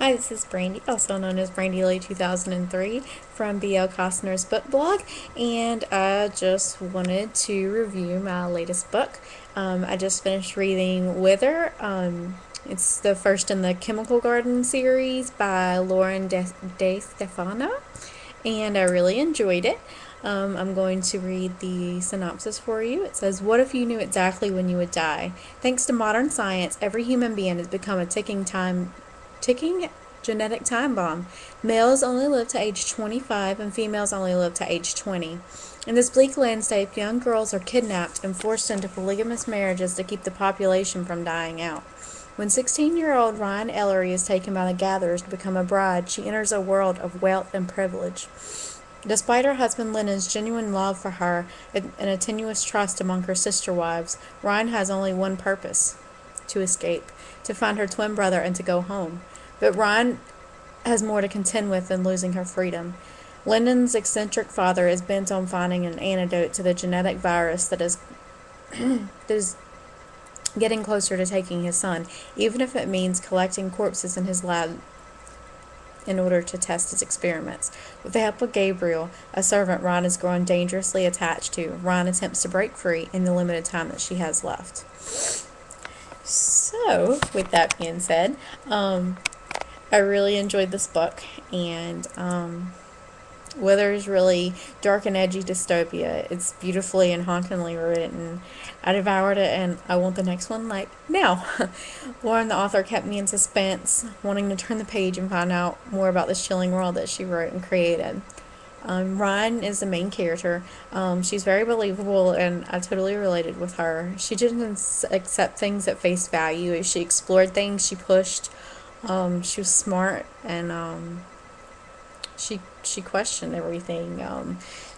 Hi, this is Brandy, also known as Brandy Lee 2003 from Blkosiner's book blog, and I just wanted to review my latest book. I just finished reading Wither. It's the first in the Chemical Garden series by Lauren DeStefano, and I really enjoyed it. I'm going to read the synopsis for you. It says, "What if you knew exactly when you would die? Thanks to modern science, every human being has become a ticking genetic time bomb. Males only live to age 25 and females only live to age 20. In this bleak landscape, young girls are kidnapped and forced into polygamous marriages to keep the population from dying out. When 16-year-old Ryan Ellery is taken by the gatherers to become a bride, she enters a world of wealth and privilege. Despite her husband Lennon's genuine love for her and a tenuous trust among her sister wives, Ryan has only one purpose: to escape, to find her twin brother, and to go home. But Ryan has more to contend with than losing her freedom. Lyndon's eccentric father is bent on finding an antidote to the genetic virus that is getting closer to taking his son, even if it means collecting corpses in his lab in order to test his experiments. With the help of Gabriel, a servant Ryan is growing dangerously attached to, Ryan attempts to break free in the limited time that she has left." So, with that being said, I really enjoyed this book, and Wither is really dark and edgy dystopia. It's beautifully and hauntingly written. I devoured it, and I want the next one like now. Lauren, the author, kept me in suspense, wanting to turn the page and find out more about this chilling world that she wrote and created. Ryan is the main character. She's very believable, and I totally related with her. She didn't accept things at face value. She explored things, she pushed. She was smart, and she questioned everything.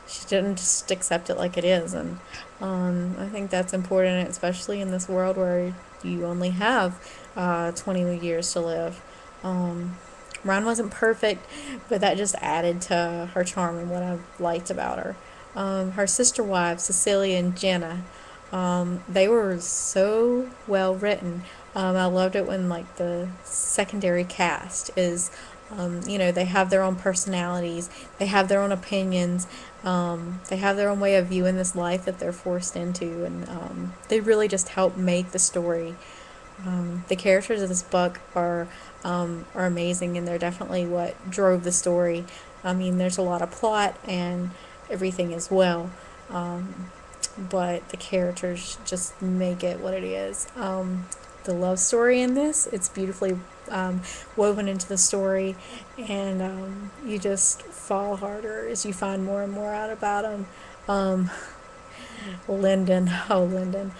She didn't just accept it like it is, and I think that's important, especially in this world where you only have 20 years to live. Ryan wasn't perfect, but that just added to her charm and what I liked about her. Her sister wives, Cecilia and Jenna, they were so well written. I loved it when like the secondary cast is, they have their own personalities, they have their own opinions, they have their own way of viewing this life that they're forced into, and they really just help make the story. The characters of this book are amazing, and they're definitely what drove the story. I mean, there's a lot of plot and everything as well, but the characters just make it what it is. The love story in this, it's beautifully woven into the story, and you just fall harder as you find more and more out about him. Lyndon, oh Lyndon.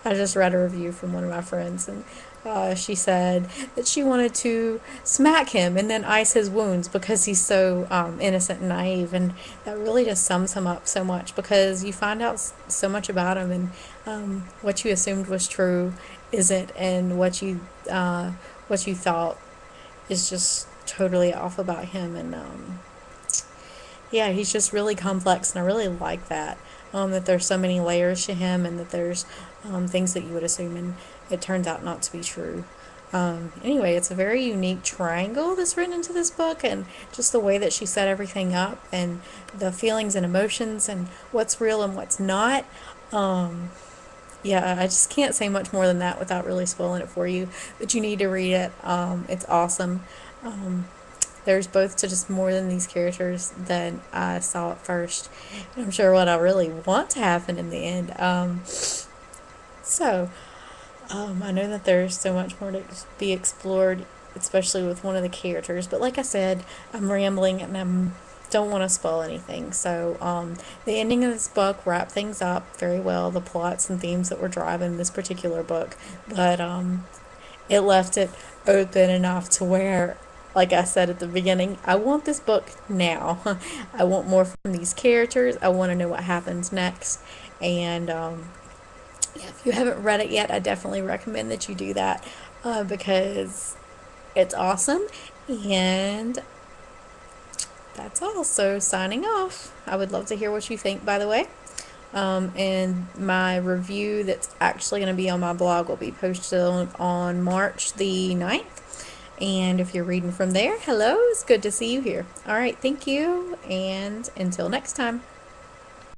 I just read a review from one of my friends, and she said that she wanted to smack him and then ice his wounds because he's so innocent and naive, and that really just sums him up so much, because you find out so much about him, and what you assumed was true isn't, and what you thought is just totally off about him, and yeah, he's just really complex, and I really like that. That there's so many layers to him, and that there's things that you would assume, and it turns out not to be true. Anyway, it's a very unique triangle that's written into this book, and just the way that she set everything up, and the feelings and emotions, and what's real and what's not. Yeah, I just can't say much more than that without really spoiling it for you, but you need to read it. It's awesome. There's both to just more than these characters than I saw at first. And I'm sure what I really want to happen in the end. I know that there's so much more to be explored, especially with one of the characters. But like I said, I'm rambling, and I don't want to spoil anything. So the ending of this book wrapped things up very well, the plots and themes that were driving this particular book. But it left it open enough to where, like I said at the beginning, I want this book now. I want more from these characters. I want to know what happens next. And yeah, if you haven't read it yet, I definitely recommend that you do that, because it's awesome. And that's all. So, signing off. I would love to hear what you think, by the way. And my review that's actually going to be on my blog will be posted on March the 9th. And if you're reading from there, hello, it's good to see you here. All right, thank you, and until next time.